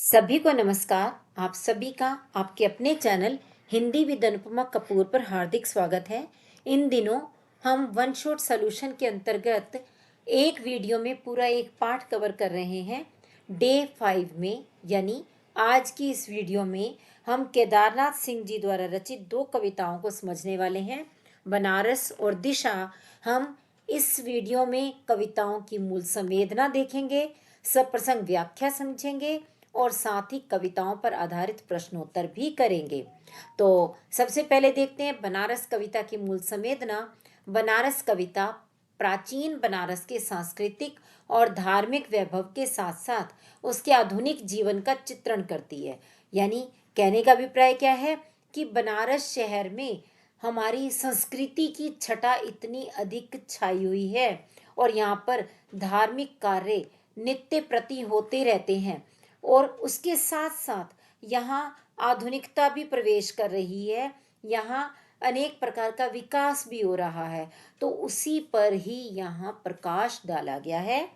सभी को नमस्कार। आप सभी का आपके अपने चैनल हिंदी विद अनुपमा कपूर पर हार्दिक स्वागत है। इन दिनों हम वन शॉट सॉल्यूशन के अंतर्गत एक वीडियो में पूरा एक पाठ कवर कर रहे हैं। डे 5 में यानी आज की इस वीडियो में हम केदारनाथ सिंह जी द्वारा रचित दो कविताओं को समझने वाले हैं, बनारस और दिशा। हम इस वीडियो में कविताओं की मूल संवेदना देखेंगे, सप्रसंग व्याख्या समझेंगे और साथ ही कविताओं पर आधारित प्रश्नोत्तर भी करेंगे। तो सबसे पहले देखते हैं बनारस कविता की मूल संवेदना। बनारस कविता प्राचीन बनारस के सांस्कृतिक और धार्मिक वैभव के साथ साथ उसके आधुनिक जीवन का चित्रण करती है। यानी कहने का अभिप्राय क्या है कि बनारस शहर में हमारी संस्कृति की छटा इतनी अधिक छाई हुई है और यहाँ पर धार्मिक कार्य नित्य प्रति होते रहते हैं और उसके साथ साथ यहाँ आधुनिकता भी प्रवेश कर रही है। यहाँ अनेक प्रकार का विकास भी हो रहा है, तो उसी पर ही यहाँ प्रकाश डाला गया है।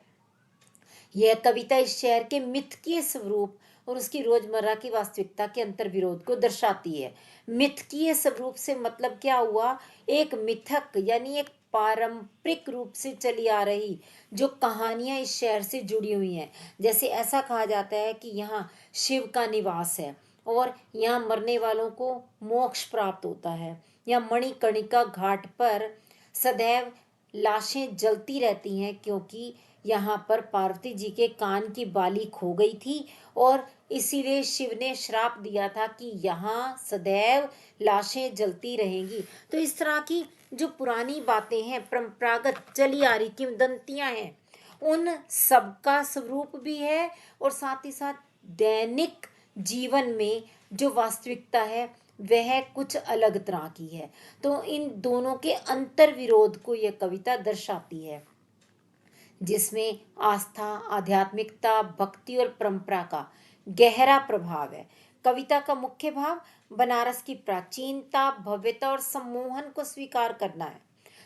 यह कविता इस शहर के मिथकीय स्वरूप और उसकी रोजमर्रा की वास्तविकता के अंतर विरोध को दर्शाती है। मिथकीय स्वरूप से मतलब क्या हुआ? एक मिथक यानी एक पारंपरिक रूप से चली आ रही जो कहानियां इस शहर से जुड़ी हुई हैं। जैसे ऐसा कहा जाता है कि यहाँ शिव का निवास है और यहाँ मरने वालों को मोक्ष प्राप्त होता है। यहाँ मणिकर्णिका घाट पर सदैव लाशें जलती रहती हैं क्योंकि यहाँ पर पार्वती जी के कान की बाली खो गई थी और इसीलिए शिव ने श्राप दिया था कि यहाँ सदैव लाशें जलती रहेंगी। तो इस तरह की जो पुरानी बातें हैं, परंपरागत चली आ रही किंवदंतियां हैं, उन सबका स्वरूप भी है और साथ ही साथ दैनिक जीवन में जो वास्तविकता है वह कुछ अलग तरह की है। तो इन दोनों के अंतर विरोध को यह कविता दर्शाती है, जिसमें आस्था, आध्यात्मिकता, भक्ति और परंपरा का गहरा प्रभाव है। कविता का मुख्य भाव बनारस की प्राचीनता, भव्यता और सम्मोहन को स्वीकार करना है,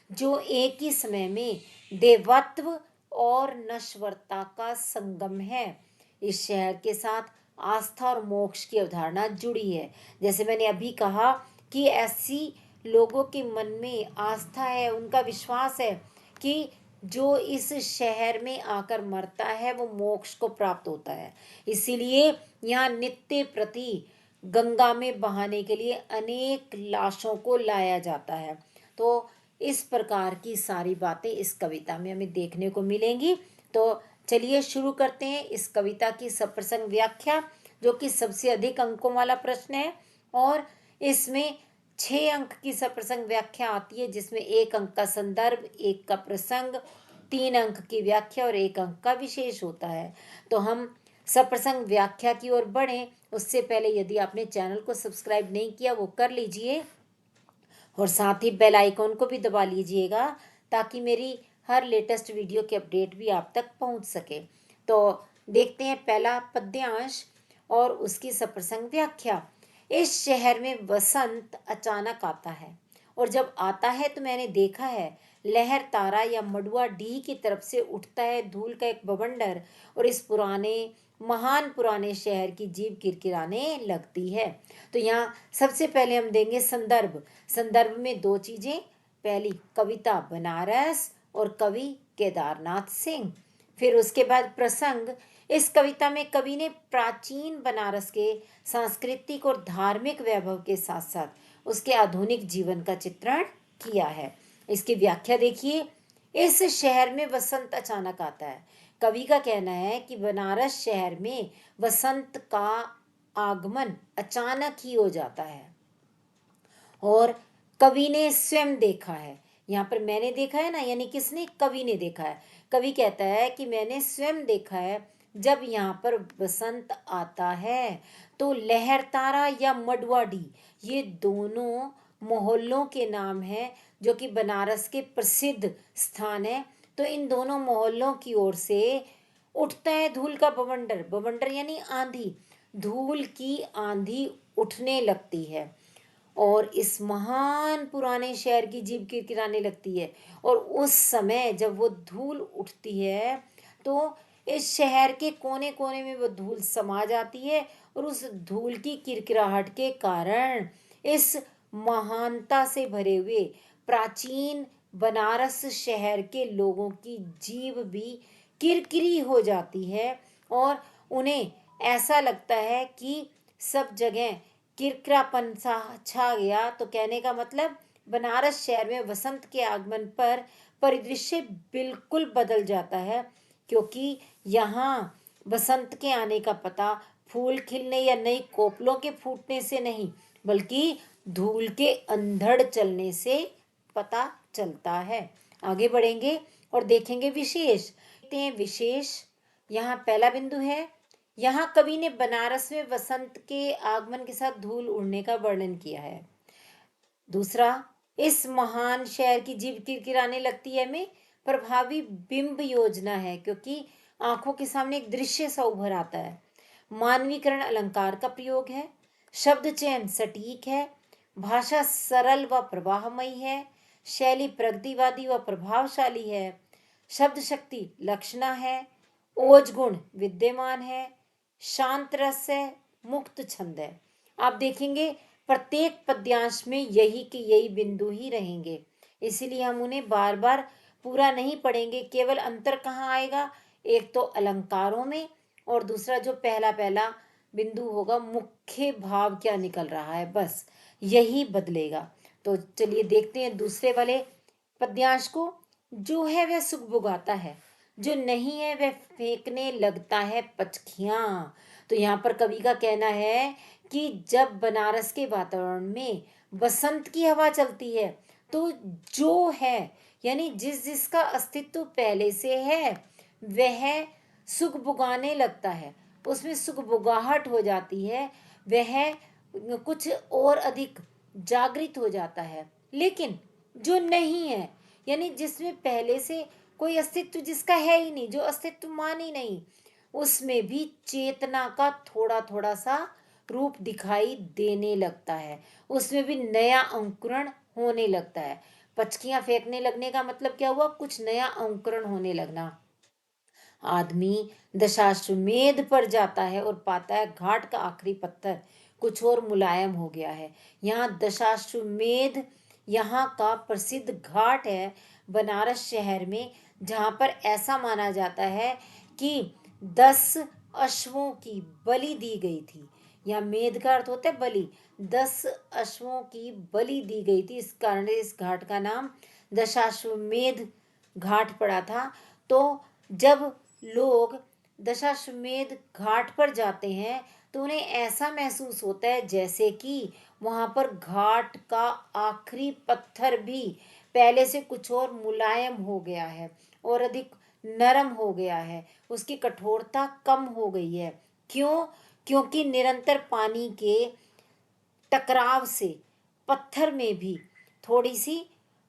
जो एक ही समय में देवत्व और नश्वरता का संगम है। इस शहर के साथ आस्था और मोक्ष की अवधारणा जुड़ी है। जैसे मैंने अभी कहा कि ऐसी लोगों के मन में आस्था है, उनका विश्वास है कि जो इस शहर में आकर मरता है वो मोक्ष को प्राप्त होता है। इसीलिए यहाँ नित्य प्रति गंगा में बहाने के लिए अनेक लाशों को लाया जाता है। तो इस प्रकार की सारी बातें इस कविता में हमें देखने को मिलेंगी। तो चलिए शुरू करते हैं इस कविता की सप्रसंग व्याख्या, जो कि सबसे अधिक अंकों वाला प्रश्न है और इसमें 6 अंक की सप्रसंग व्याख्या आती है, जिसमें 1 अंक का संदर्भ, 1 का प्रसंग, 3 अंक की व्याख्या और 1 अंक का विशेष होता है। तो हम सप्रसंग व्याख्या की ओर बढ़ें उससे पहले यदि आपने चैनल को सब्सक्राइब नहीं किया वो कर लीजिए और साथ ही बेल आइकॉन को भी दबा लीजिएगा ताकि मेरी हर लेटेस्ट वीडियो की अपडेट भी आप तक पहुंच सके। तो देखते हैं पहला पद्यांश और उसकी सप्रसंग व्याख्या। इस शहर में वसंत अचानक आता है और जब आता है तो मैंने देखा है लहर तारा या मडुआ डी की तरफ से उठता है धूल का एक बवंडर और इस महान पुराने शहर की जीभ किरकिराने लगती है। तो यहाँ सबसे पहले हम देंगे संदर्भ। संदर्भ में 2 चीजें, पहली कविता बनारस और कवि केदारनाथ सिंह। फिर उसके बाद प्रसंग। इस कविता में कवि ने प्राचीन बनारस के सांस्कृतिक और धार्मिक वैभव के साथ साथ उसके आधुनिक जीवन का चित्रण किया है। इसकी व्याख्या देखिए। इस शहर में वसंत अचानक आता है। कवि का कहना है कि बनारस शहर में वसंत का आगमन अचानक ही हो जाता है और कवि ने स्वयं देखा है। यहाँ पर मैंने देखा है ना, यानी किसने? कवि ने देखा है। कवि कहता है कि मैंने स्वयं देखा है जब यहाँ पर बसंत आता है तो लहरतारा या मडवाडी, ये दोनों मोहल्लों के नाम हैं जो कि बनारस के प्रसिद्ध स्थान है। तो इन दोनों मोहल्लों की ओर से उठता है धूल का बवंडर। बवंडर यानी आंधी। धूल की आंधी उठने लगती है और इस महान पुराने शहर की जीभ किरकिराने लगती है। और उस समय जब वो धूल उठती है तो इस शहर के कोने कोने में वो धूल समा जाती है और उस धूल की किरकिराहट के कारण इस महानता से भरे हुए प्राचीन बनारस शहर के लोगों की जीभ भी किरकिरी हो जाती है और उन्हें ऐसा लगता है कि सब जगह किरकिरापन सा छा गया। तो कहने का मतलब बनारस शहर में वसंत के आगमन पर परिदृश्य बिल्कुल बदल जाता है, क्योंकि यहाँ बसंत के आने का पता फूल खिलने या नई कोपलों के फूटने से नहीं, बल्कि धूल के अंधड़ चलने से पता चलता है। आगे बढ़ेंगे और देखेंगे विशेष। देखते हैं विशेष। यहाँ पहला बिंदु है, यहाँ कवि ने बनारस में वसंत के आगमन के साथ धूल उड़ने का वर्णन किया है। दूसरा, इस महान शहर की जीभ किरकिराने लगती है में प्रभावी बिंब योजना है, क्योंकि आंखों के सामने एक दृश्य सा उभर आता है। मानवीकरण अलंकार का प्रयोग है, शब्द चयन सटीक है, भाषा सरल व प्रवाहमयी है, शैली प्रगतिवादी व प्रभावशाली है, शब्द शक्ति लक्षणा है, ओज गुण विद्यमान है, शांत रस है, मुक्त छंद है। आप देखेंगे प्रत्येक पद्यांश में यही के यही बिंदु ही रहेंगे, इसीलिए हम उन्हें बार बार पूरा नहीं पढ़ेंगे। केवल अंतर कहाँ आएगा, एक तो अलंकारों में और दूसरा जो पहला पहला बिंदु होगा मुख्य भाव क्या निकल रहा है, बस यही बदलेगा। तो चलिए देखते हैं दूसरे वाले पद्यांश को। जो है वह सुगबुगाता है, जो नहीं है वह फेंकने लगता है पचखियां। तो यहाँ पर कवि का कहना है कि जब बनारस के वातावरण में बसंत की हवा चलती है तो जो है यानी जिस जिसका अस्तित्व पहले से है वह सुगबुगाने लगता है, उसमें सुगबुगाहट हो जाती है, वह कुछ और अधिक जागृत हो जाता है। लेकिन जो नहीं है यानी जिसमें पहले से कोई अस्तित्व जिसका है ही नहीं, जो अस्तित्व मान ही नहीं, उसमें भी चेतना का थोड़ा थोड़ा सा रूप दिखाई देने लगता है, उसमें भी नया अंकुरण होने लगता है। पचकियां फेंकने लगने का मतलब क्या हुआ, कुछ नया अंकुरण होने लगना। आदमी दशाश्वमेध पर जाता है और पाता है घाट का आखिरी पत्थर कुछ और मुलायम हो गया है। यहाँ दशाश्वमेध यहाँ का प्रसिद्ध घाट है बनारस शहर में, जहाँ पर ऐसा माना जाता है कि 10 अश्वों की बलि दी गई थी। या मेध का अर्थ होता है बलि, 10 अश्वों की बलि दी गई थी, इस कारण इस घाट का नाम दशाश्वमेध घाट पड़ा था। तो जब लोग दशाश्वमेध घाट पर जाते हैं तो उन्हें ऐसा महसूस होता है जैसे कि वहां पर घाट का आखिरी पत्थर भी पहले से कुछ और मुलायम हो गया है और अधिक नरम हो गया है, उसकी कठोरता कम हो गई है। क्यों? क्योंकि निरंतर पानी के टकराव से पत्थर में भी थोड़ी सी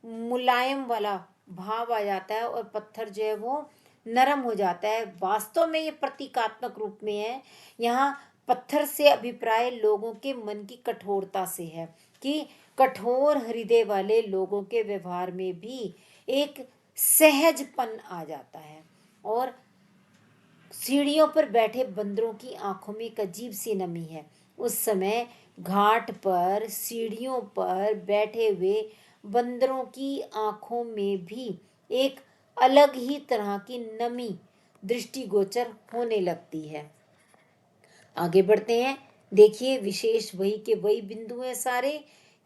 मुलायम वाला भाव आ जाता है और पत्थर जो है वो नरम हो जाता है। वास्तव में ये प्रतीकात्मक रूप में है। यहाँ पत्थर से अभिप्राय लोगों के मन की कठोरता से है कि कठोर हृदय वाले लोगों के व्यवहार में भी एक सहजपन आ जाता है। और सीढ़ियों पर बैठे बंदरों की आंखों में एक अजीब सी नमी है। उस समय घाट पर सीढ़ियों पर बैठे हुए बंदरों की आंखों में भी एक अलग ही तरह की नमी दृष्टिगोचर होने लगती है। आगे बढ़ते हैं। देखिए विशेष वही के वही बिंदु हैं सारे,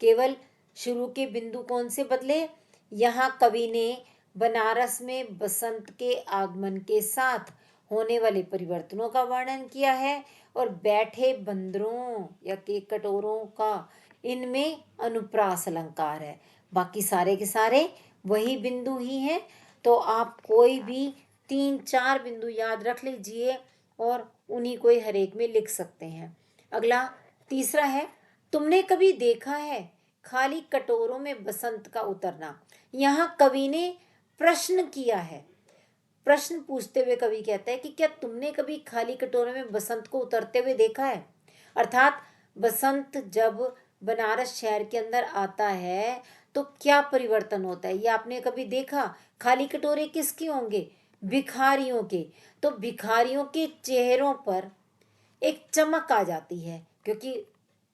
केवल शुरू के बिंदु कौन से बदले। यहाँ कवि ने बनारस में बसंत के आगमन के साथ होने वाले परिवर्तनों का वर्णन किया है और बैठे बंदरों या के कटोरों का इनमें अनुप्रास अलंकार है। बाकी सारे के सारे वही बिंदु ही हैं। तो आप कोई भी 3-4 बिंदु याद रख लीजिए और उन्हीं को ही हर एक में लिख सकते हैं। अगला तीसरा है, तुमने कभी देखा है खाली कटोरों में बसंत का उतरना। यहाँ कवि ने प्रश्न किया है, प्रश्न पूछते हुए कवि कहता है कि क्या तुमने कभी खाली कटोरे में बसंत को उतरते हुए देखा है। अर्थात बसंत जब बनारस शहर के अंदर आता है तो क्या परिवर्तन होता है, ये आपने कभी देखा। खाली कटोरे किसके होंगे, भिखारियों के, तो भिखारियों के चेहरों पर एक चमक आ जाती है, क्योंकि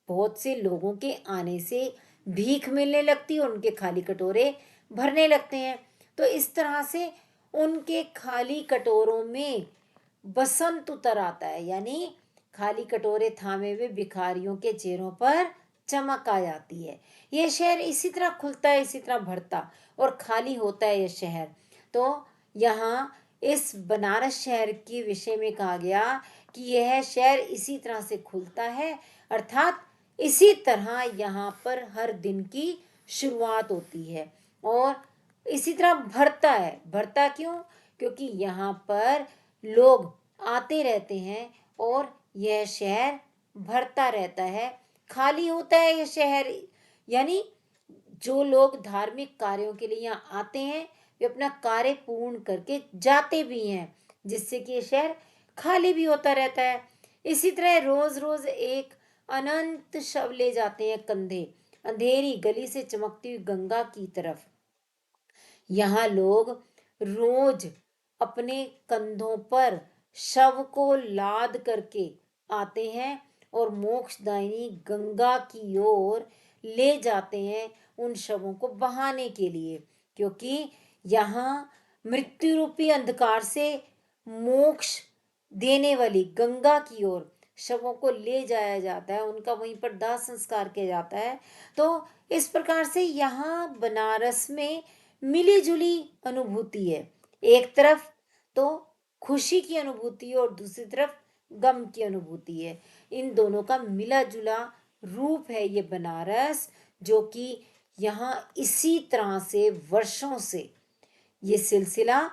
बहुत से लोगों के आने से भीख मिलने लगती है, उनके खाली कटोरे भरने लगते हैं। तो इस तरह से उनके खाली कटोरों में बसंत उतर आता है, यानी खाली कटोरे थामे हुए भिखारियों के चेहरों पर चमक आ जाती है। यह शहर इसी तरह खुलता है, इसी तरह भरता और खाली होता है यह शहर। तो यहाँ इस बनारस शहर के विषय में कहा गया कि यह शहर इसी तरह से खुलता है, अर्थात इसी तरह यहाँ पर हर दिन की शुरुआत होती है और इसी तरह भरता है। भरता क्यों? क्योंकि यहाँ पर लोग आते रहते हैं और यह शहर भरता रहता है, खाली होता है यह शहर। यानी जो लोग धार्मिक कार्यों के लिए यहाँ आते हैं वे अपना कार्य पूर्ण करके जाते भी हैं, जिससे कि ये शहर खाली भी होता रहता है। इसी तरह रोज रोज एक अनंत शव ले जाते हैं कंधे अंधेरी गली से चमकती हुई गंगा की तरफ। यहाँ लोग रोज अपने कंधों पर शव को लाद करके आते हैं और मोक्षदायिनी गंगा की ओर ले जाते हैं उन शवों को बहाने के लिए, क्योंकि यहाँ मृत्यु रूपी अंधकार से मोक्ष देने वाली गंगा की ओर शवों को ले जाया जाता है, उनका वहीं पर दाह संस्कार किया जाता है। तो इस प्रकार से यहाँ बनारस में मिली जुली अनुभूति है। एक तरफ तो खुशी की अनुभूति है और दूसरी तरफ गम की अनुभूति है। इन दोनों का मिला जुला रूप है ये बनारस, जो कि यहाँ इसी तरह से वर्षों से ये सिलसिला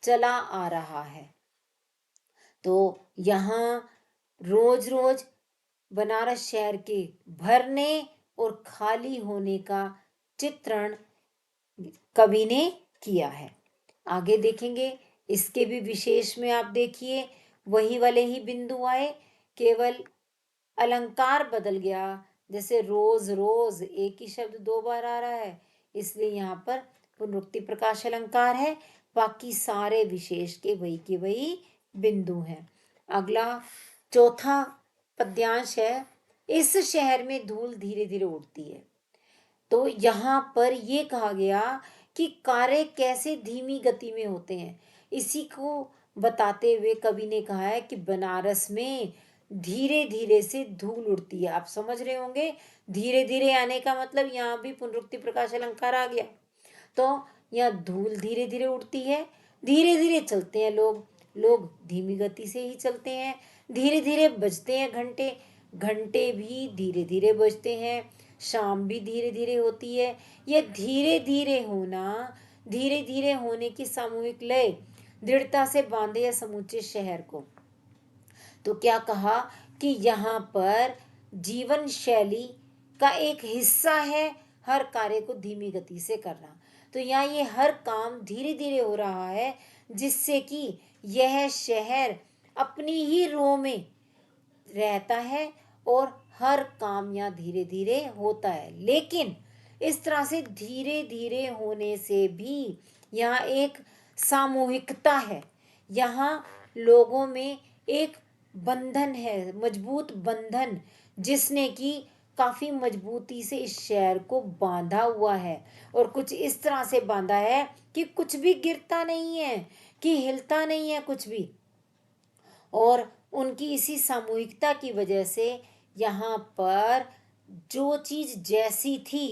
चला आ रहा है। तो यहाँ रोज रोज बनारस शहर के भरने और खाली होने का चित्रण कवि ने किया है। आगे देखेंगे इसके भी विशेष में। आप देखिए वही वाले ही बिंदु आए, केवल अलंकार बदल गया। जैसे रोज रोज एक ही शब्द दो बार आ रहा है, इसलिए यहाँ पर पुनरुक्ति प्रकाश अलंकार है, बाकी सारे विशेष के वही बिंदु हैं। अगला चौथा पद्यांश है, इस शहर में धूल धीरे धीरे उड़ती है। तो यहाँ पर ये कहा गया कि कार्य कैसे धीमी गति में होते हैं, इसी को बताते हुए कवि ने कहा है कि बनारस में धीरे धीरे से धूल उड़ती है। आप समझ रहे होंगे धीरे धीरे आने का मतलब, यहाँ भी पुनरुक्ति प्रकाश अलंकार आ गया। तो यहाँ धूल धीरे धीरे उड़ती है, धीरे धीरे चलते हैं लोग, लोग धीमी गति से ही चलते हैं, धीरे धीरे बजते हैं घंटे, घंटे भी धीरे धीरे बजते हैं, शाम भी धीरे धीरे होती है। यह धीरे धीरे होना, धीरे धीरे होने की सामूहिक लय दृढ़ता से बांधे है समूचे शहर को। तो क्या कहा कि यहाँ पर जीवन शैली का एक हिस्सा है हर कार्य को धीमी गति से करना। तो यहाँ ये हर काम धीरे धीरे हो रहा है, जिससे कि यह शहर अपनी ही रो में रहता है और हर काम यहाँ धीरे धीरे होता है। लेकिन इस तरह से धीरे धीरे होने से भी यहाँ एक सामूहिकता है, यहाँ लोगों में एक बंधन है, मजबूत बंधन, जिसने कि काफी मजबूती से इस शहर को बांधा हुआ है। और कुछ इस तरह से बांधा है कि कुछ भी गिरता नहीं है, कि हिलता नहीं है कुछ भी। और उनकी इसी सामूहिकता की वजह से यहाँ पर जो चीज जैसी थी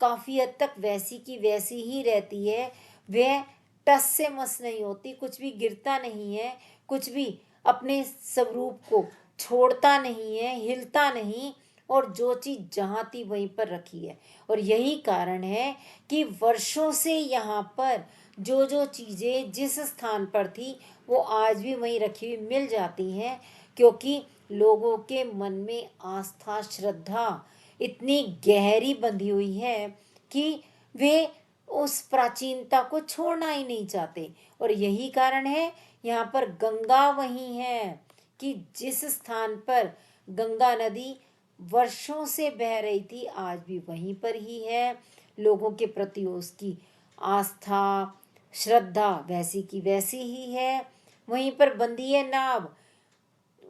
काफी हद तक वैसी की वैसी ही रहती है, वह टस से मस नहीं होती, कुछ भी गिरता नहीं है, कुछ भी अपने स्वरूप को छोड़ता नहीं है, हिलता नहीं, और जो चीज जहाँ थी वहीं पर रखी है। और यही कारण है कि वर्षों से यहाँ पर जो जो चीजें जिस स्थान पर थी वो आज भी वहीं रखी हुई मिल जाती हैं, क्योंकि लोगों के मन में आस्था श्रद्धा इतनी गहरी बंधी हुई है कि वे उस प्राचीनता को छोड़ना ही नहीं चाहते। और यही कारण है यहाँ पर गंगा वही है कि जिस स्थान पर गंगा नदी वर्षों से बह रही थी आज भी वहीं पर ही है। लोगों के प्रति उसकी आस्था श्रद्धा वैसी की वैसी ही है। वहीं पर बंधी है नाव,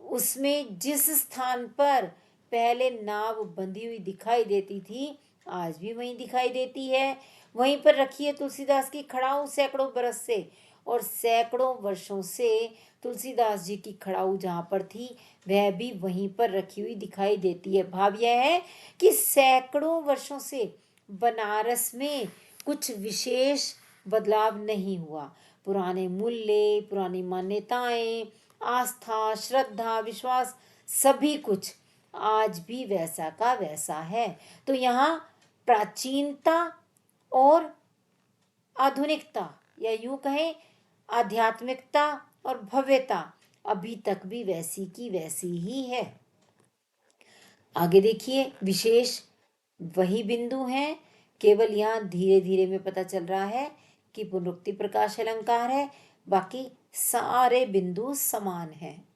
उसमें जिस स्थान पर पहले नाव बंधी हुई दिखाई देती थी, आज भी वहीं दिखाई देती है। वहीं पर रखी है तुलसीदास की खड़ाऊ सैकड़ों बरस से, और सैकड़ों वर्षों से तुलसीदास जी की खड़ाऊ जहाँ पर थी वह भी वहीं पर रखी हुई दिखाई देती है। भाव यह है कि सैकड़ों वर्षों से बनारस में कुछ विशेष बदलाव नहीं हुआ। पुराने मूल्य, पुरानी मान्यताएं, आस्था, श्रद्धा, विश्वास, सभी कुछ आज भी वैसा का वैसा है। तो यहाँ प्राचीनता और आधुनिकता, या यूं कहें आध्यात्मिकता और भव्यता अभी तक भी वैसी की वैसी ही है। आगे देखिए, विशेष वही बिंदु हैं, केवल यहाँ धीरे धीरे में पता चल रहा है कि पुनरुक्ति प्रकाश अलंकार है, बाकी सारे बिंदु समान हैं।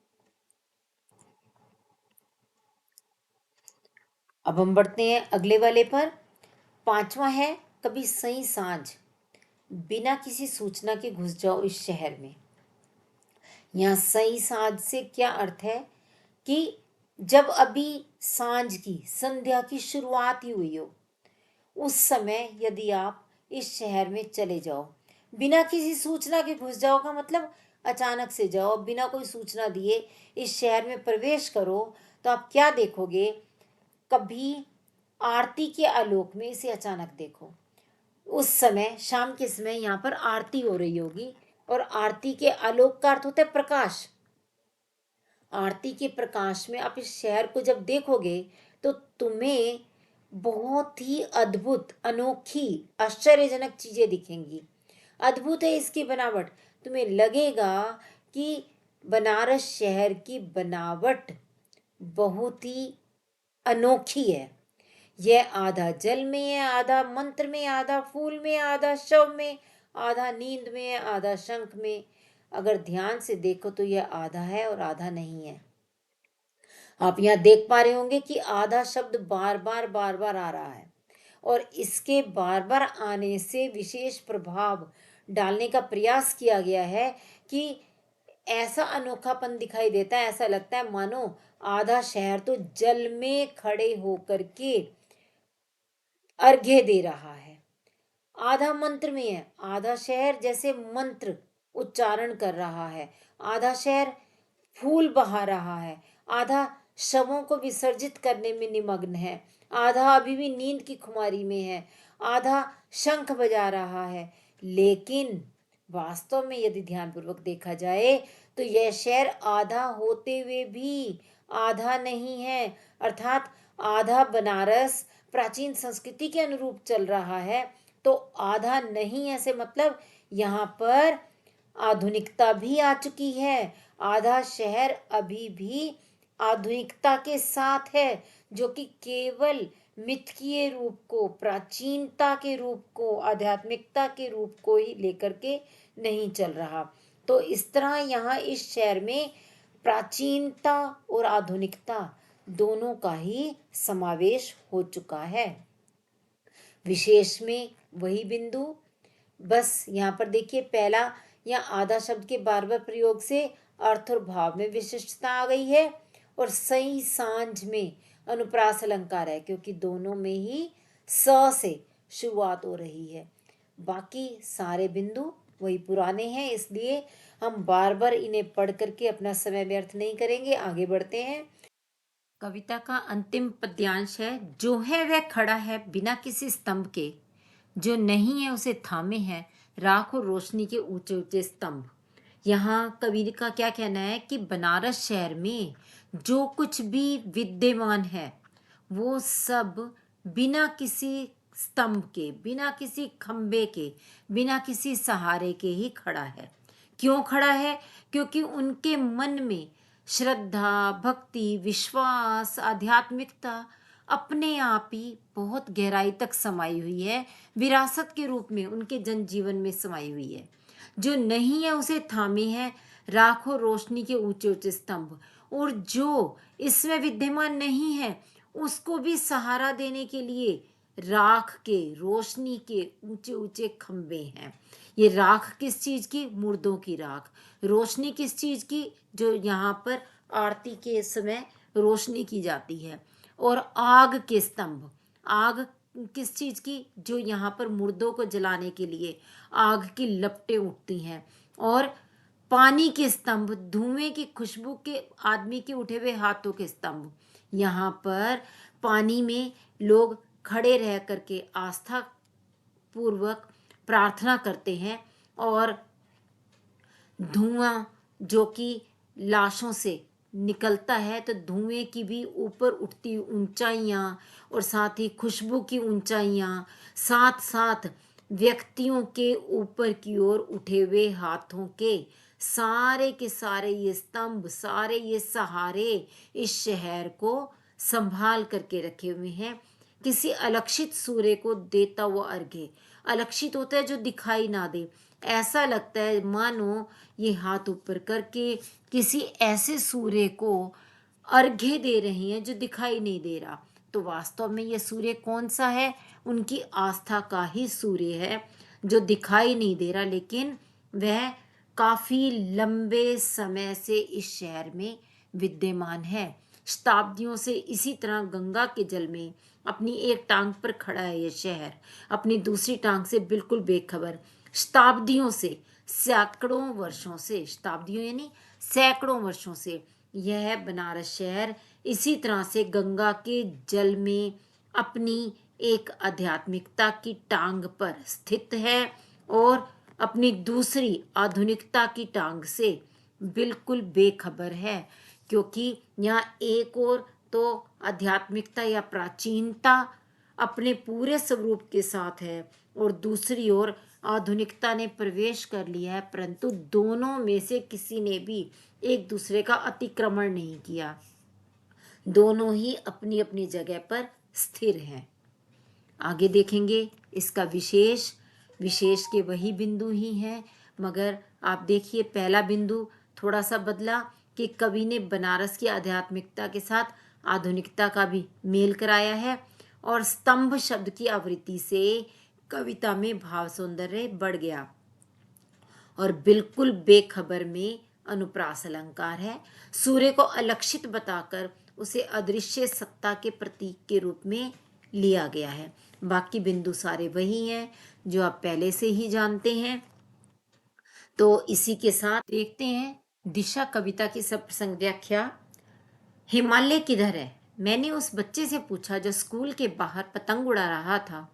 अब हम बढ़ते हैं अगले वाले पर। पांचवा है, कभी सही सांझ बिना किसी सूचना के घुस जाओ इस शहर में। यहाँ सही सांझ से क्या अर्थ है कि जब अभी सांझ की, संध्या की शुरुआत ही हुई हो, उस समय यदि आप इस शहर में चले जाओ, बिना किसी सूचना के घुस जाओ का मतलब अचानक से जाओ, बिना कोई सूचना दिए इस शहर में प्रवेश करो, तो आप क्या देखोगे? कभी आरती के आलोक में इसे अचानक देखो। उस समय शाम के समय यहाँ पर आरती हो रही होगी, और आरती के आलोक का अर्थ होता है प्रकाश। आरती के प्रकाश में आप इस शहर को जब देखोगे तो तुम्हें बहुत ही अद्भुत, अनोखी, आश्चर्यजनक चीजें दिखेंगी। अद्भुत है इसकी बनावट। तुम्हें लगेगा कि बनारस शहर की बनावट बहुत ही अनोखी है। यह आधा जल में है, आधा मंत्र में, आधा फूल में, आधा शव में, आधा नींद में है, आधा शंख में। अगर ध्यान से देखो तो यह आधा है और आधा नहीं है। आप यहाँ देख पा रहे होंगे कि आधा शब्द बार बार आ रहा है, और इसके बार बार आने से विशेष प्रभाव डालने का प्रयास किया गया है कि ऐसा अनोखापन दिखाई देता है, ऐसा लगता है मानो आधा शहर तो जल में खड़े होकर के अर्घ्य दे रहा है। आधा मंत्र में है, आधा शहर जैसे मंत्र उच्चारण कर रहा है, आधा शहर फूल बहा रहा है, आधा शवों को विसर्जित करने में निमग्न है, आधा अभी भी नींद की खुमारी में है, आधा शंख बजा रहा है। लेकिन वास्तव में यदि ध्यानपूर्वक देखा जाए तो यह शहर आधा होते हुए भी आधा नहीं है, अर्थात आधा बनारस प्राचीन संस्कृति के अनुरूप चल रहा है तो आधा नहीं। ऐसे मतलब यहाँ पर आधुनिकता भी आ चुकी है, आधा शहर अभी भी आधुनिकता के साथ है, जो कि केवल मिथकीय रूप को, प्राचीनता के रूप को, आध्यात्मिकता के रूप को ही लेकर के नहीं चल रहा। तो इस तरह यहाँ इस शहर में प्राचीनता और आधुनिकता दोनों का ही समावेश हो चुका है। विशेष में वही बिंदु, बस यहाँ पर देखिए पहला या आधा शब्द के बार बार प्रयोग से अर्थ और भाव में विशिष्टता आ गई है, और सही सांझ में अनुप्रास अलंकार है क्योंकि दोनों में ही स से शुरुआत हो रही है। बाकी सारे बिंदु वही पुराने हैं, इसलिए हम बार बार इन्हें पढ़ करके अपना समय व्यर्थ नहीं करेंगे। आगे बढ़ते हैं। कविता का अंतिम पद्यांश है, जो है वह खड़ा है बिना किसी स्तंभ के, जो नहीं है उसे थामे हैं राख और रोशनी के ऊंचे ऊंचे स्तंभ। यहाँ कवि का क्या कहना है कि बनारस शहर में जो कुछ भी विद्यमान है वो सब बिना किसी स्तंभ के, बिना किसी खंबे के, बिना किसी सहारे के ही खड़ा है। क्यों खड़ा है? क्योंकि उनके मन में श्रद्धा, भक्ति, विश्वास, आध्यात्मिकता अपने आप ही बहुत गहराई तक समाई हुई है, विरासत के रूप में उनके जनजीवन में समाई हुई है। जो नहीं है उसे थामे हैं राखों रोशनी के ऊंचे ऊंचे स्तंभ, और जो इसमें विद्यमान नहीं है उसको भी सहारा देने के लिए राख के, रोशनी के ऊंचे ऊंचे खंबे हैं। ये राख किस चीज की? मुर्दों की राख। रोशनी किस चीज की? जो यहाँ पर आरती के समय रोशनी की जाती है। और आग के स्तंभ, आग किस चीज की? जो यहाँ पर मुर्दों को जलाने के लिए आग की लपटें उठती हैं। और पानी के स्तंभ, धुएं की खुशबू के, आदमी के उठे हुए हाथों के स्तंभ। यहाँ पर पानी में लोग खड़े रह करके आस्था पूर्वक प्रार्थना करते हैं। और धुआं जो कि लाशों से निकलता है, तो धुएं की भी ऊपर उठती ऊंचाइयां और साथ ही खुशबू की ऊंचाइयां, साथ साथ व्यक्तियों के ऊपर की ओर उठे हुए हाथों के सारे ये स्तंभ, सारे ये सहारे इस शहर को संभाल करके रखे हुए हैं। किसी अलक्षित सूर्य को देता हुआ अर्घ्य, अलक्षित होता है जो दिखाई ना दे, ऐसा लगता है मानो ये हाथ ऊपर करके किसी ऐसे सूर्य को अर्घ्य दे रही हैं जो दिखाई नहीं दे रहा। तो वास्तव में ये सूर्य कौन सा है? उनकी आस्था का ही सूर्य है, जो दिखाई नहीं दे रहा, लेकिन वह काफी लंबे समय से इस शहर में विद्यमान है। शताब्दियों से इसी तरह गंगा के जल में अपनी एक टांग पर खड़ा है ये शहर, अपनी दूसरी टांग से बिल्कुल बेखबर। शताब्दियों से, सैकड़ों वर्षों से, शताब्दियों यानी सैकड़ों वर्षों से यह बनारस शहर इसी तरह से गंगा के जल में अपनी एक आध्यात्मिकता की टांग पर स्थित है और अपनी दूसरी आधुनिकता की टांग से बिल्कुल बेखबर है। क्योंकि यहाँ एक और तो आध्यात्मिकता या प्राचीनता अपने पूरे स्वरूप के साथ है और दूसरी ओर आधुनिकता ने प्रवेश कर लिया है, परंतु दोनों में से किसी ने भी एक दूसरे का अतिक्रमण नहीं किया। दोनों ही अपनी अपनी जगह पर स्थिर हैं। आगे देखेंगे इसका विशेष, विशेष के वही बिंदु ही हैं, मगर आप देखिए पहला बिंदु थोड़ा सा बदला कि कवि ने बनारस की आध्यात्मिकता के साथ आधुनिकता का भी मेल कराया है। और स्तंभ शब्द की आवृत्ति से कविता में भाव सौंदर्य बढ़ गया। और बिल्कुल बेखबर में अनुप्रास अलंकार है। सूर्य को अलक्षित बताकर उसे अदृश्य सत्ता के प्रतीक के रूप में लिया गया है। बाकी बिंदु सारे वही हैं जो आप पहले से ही जानते हैं। तो इसी के साथ देखते हैं दिशा कविता की सब प्रसंग व्याख्या। हिमालय किधर है? मैंने उस बच्चे से पूछा जो स्कूल के बाहर पतंग उड़ा रहा था।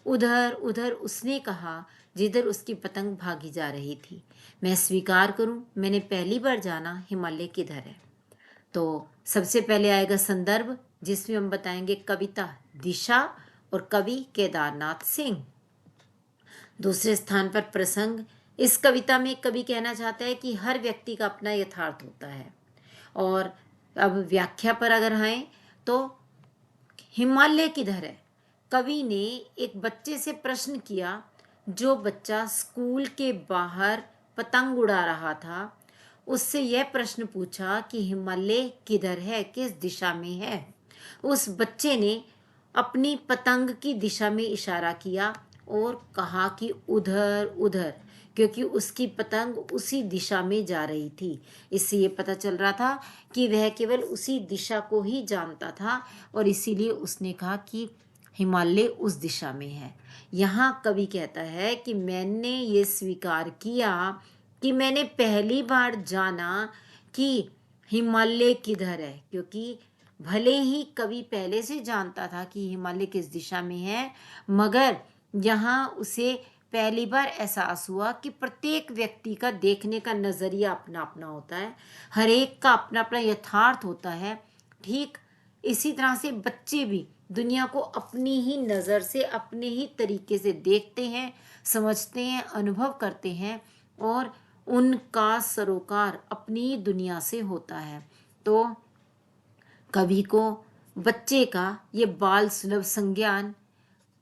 उधर उधर, उसने कहा, जिधर उसकी पतंग भागी जा रही थी। मैं स्वीकार करूं, मैंने पहली बार जाना हिमालय किधर है। तो सबसे पहले आएगा संदर्भ, जिसमें हम बताएंगे कविता दिशा और कवि केदारनाथ सिंह। दूसरे स्थान पर प्रसंग। इस कविता में कवि कहना चाहता है कि हर व्यक्ति का अपना यथार्थ होता है। और अब व्याख्या पर अगर आए तो हिमालय किधर है? कवि ने एक बच्चे से प्रश्न किया, जो बच्चा स्कूल के बाहर पतंग उड़ा रहा था, उससे यह प्रश्न पूछा कि हिमालय किधर है, किस दिशा में है। उस बच्चे ने अपनी पतंग की दिशा में इशारा किया और कहा कि उधर उधर, क्योंकि उसकी पतंग उसी दिशा में जा रही थी। इससे ये पता चल रहा था कि वह केवल उसी दिशा को ही जानता था और इसीलिए उसने कहा कि हिमालय उस दिशा में है। यहाँ कवि कहता है कि मैंने ये स्वीकार किया कि मैंने पहली बार जाना कि हिमालय किधर है, क्योंकि भले ही कवि पहले से जानता था कि हिमालय किस दिशा में है, मगर यहाँ उसे पहली बार एहसास हुआ कि प्रत्येक व्यक्ति का देखने का नज़रिया अपना अपना होता है, हर एक का अपना अपना यथार्थ होता है। ठीक इसी तरह से बच्चे भी दुनिया को अपनी ही नज़र से, अपने ही तरीके से देखते हैं, समझते हैं, अनुभव करते हैं और उनका सरोकार अपनी दुनिया से होता है। तो कवि को बच्चे का ये बाल सुलभ संज्ञान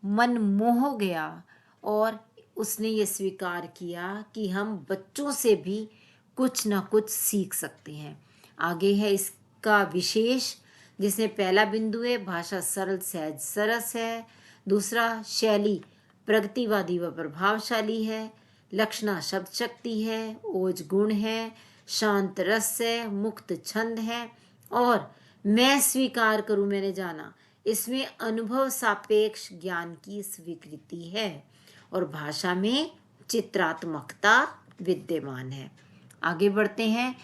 मन मोह गया और उसने ये स्वीकार किया कि हम बच्चों से भी कुछ ना कुछ सीख सकते हैं। आगे है इसका विशेष, जिसमें पहला बिंदु है भाषा सरल सहज सरस है। दूसरा, शैली प्रगतिवादी व प्रभावशाली है। लक्षणा शब्द शक्ति है, ओज गुण है, शांत रस है, मुक्त छंद है। और मैं स्वीकार करूं मैंने जाना, इसमें अनुभव सापेक्ष ज्ञान की स्वीकृति है। और भाषा में चित्रात्मकता विद्यमान है। आगे बढ़ते हैं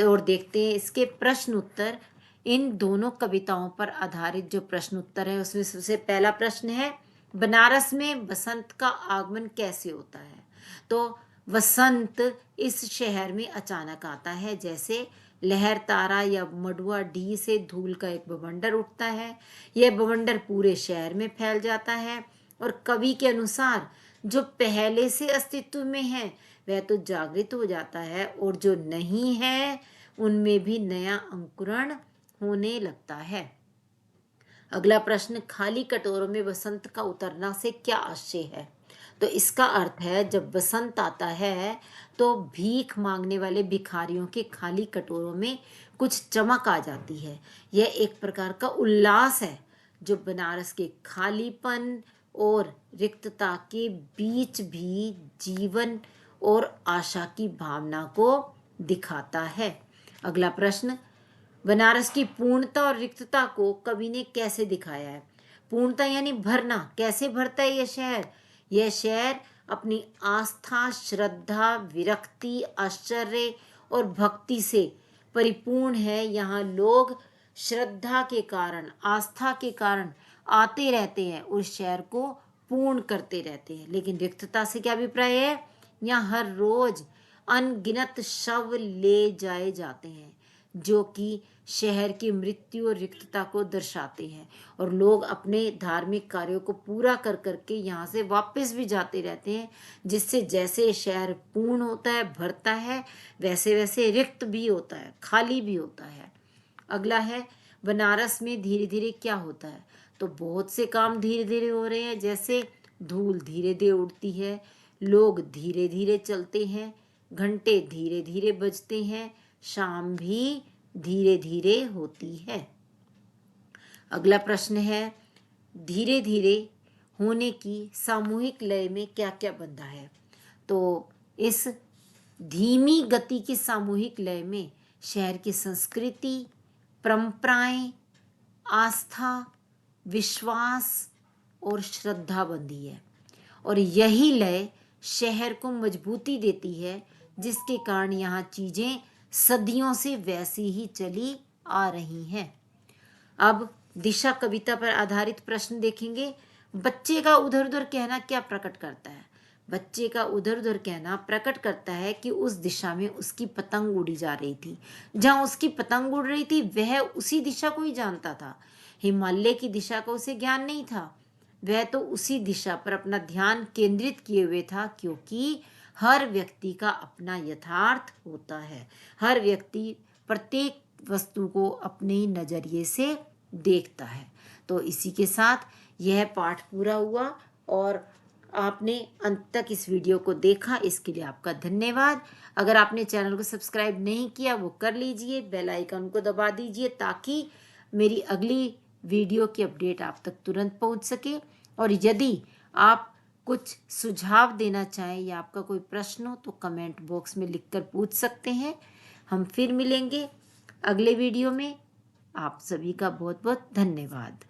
और देखते हैं इसके प्रश्न उत्तर। इन दोनों कविताओं पर आधारित जो प्रश्न उत्तर है उसमें सबसे पहला प्रश्न है, बनारस में बसंत का आगमन कैसे होता है? तो वसंत इस शहर में अचानक आता है, जैसे लहर तारा या मडुआ डी से धूल का एक बवंडर उठता है। यह बवंडर पूरे शहर में फैल जाता है और कवि के अनुसार जो पहले से अस्तित्व में है वह तो जागृत हो जाता है और जो नहीं है उनमें भी नया अंकुरण होने लगता है। अगला प्रश्न, खाली कटोरों में बसंत का उतरना से क्या आशय है? तो इसका अर्थ है जब बसंत आता है तो भीख मांगने वाले भिखारियों के खाली कटोरों में कुछ चमक आ जाती है। यह एक प्रकार का उल्लास है जो बनारस के खालीपन और रिक्तता के बीच भी जीवन और आशा की भावना को दिखाता है। अगला प्रश्न, बनारस की पूर्णता और रिक्तता को कवि ने कैसे दिखाया है? पूर्णता यानी भरना, कैसे भरता है यह शहर? यह शहर अपनी आस्था, श्रद्धा, विरक्ति, आश्चर्य और भक्ति से परिपूर्ण है। यहाँ लोग श्रद्धा के कारण, आस्था के कारण आते रहते हैं, उस शहर को पूर्ण करते रहते हैं। लेकिन रिक्तता से क्या अभिप्राय है? यहाँ हर रोज अनगिनत शव ले जाए जाते हैं जो कि शहर की मृत्यु और रिक्तता को दर्शाते हैं, और लोग अपने धार्मिक कार्यों को पूरा कर करके यहाँ से वापस भी जाते रहते हैं, जिससे जैसे शहर पूर्ण होता है, भरता है, वैसे वैसे रिक्त भी होता है, खाली भी होता है। अगला है, बनारस में धीरे धीरे क्या होता है? तो बहुत से काम धीरे धीरे हो रहे हैं, जैसे धूल धीरे धीरे उड़ती है, लोग धीरे धीरे चलते हैं, घंटे धीरे धीरे बजते हैं, शाम भी धीरे धीरे होती है। अगला प्रश्न है, धीरे धीरे होने की सामूहिक लय में क्या क्या बंधा है? तो इस धीमी गति की सामूहिक लय में शहर की संस्कृति, परंपराएं, आस्था, विश्वास और श्रद्धा बंधी है, और यही लय शहर को मजबूती देती है, जिसके कारण यहाँ चीजें सदियों से वैसी ही चली आ रही हैं। अब दिशा कविता पर आधारित प्रश्न देखेंगे। बच्चे का उधर उधर कहना क्या प्रकट करता है? बच्चे का उधर उधर कहना प्रकट करता है कि उस दिशा में उसकी पतंग उड़ी जा रही थी। जहाँ उसकी पतंग उड़ रही थी वह उसी दिशा को ही जानता था। हिमालय की दिशा का उसे ज्ञान नहीं था। वह तो उसी दिशा पर अपना ध्यान केंद्रित किए हुए था, क्योंकि हर व्यक्ति का अपना यथार्थ होता है। हर व्यक्ति प्रत्येक वस्तु को अपने नजरिए से देखता है। तो इसी के साथ यह पाठ पूरा हुआ, और आपने अंत तक इस वीडियो को देखा, इसके लिए आपका धन्यवाद। अगर आपने चैनल को सब्सक्राइब नहीं किया वो कर लीजिए, बेल आइकन को दबा दीजिए ताकि मेरी अगली वीडियो की अपडेट आप तक तुरंत पहुंच सके। और यदि आप कुछ सुझाव देना चाहें या आपका कोई प्रश्न हो तो कमेंट बॉक्स में लिखकर पूछ सकते हैं। हम फिर मिलेंगे अगले वीडियो में। आप सभी का बहुत बहुत धन्यवाद।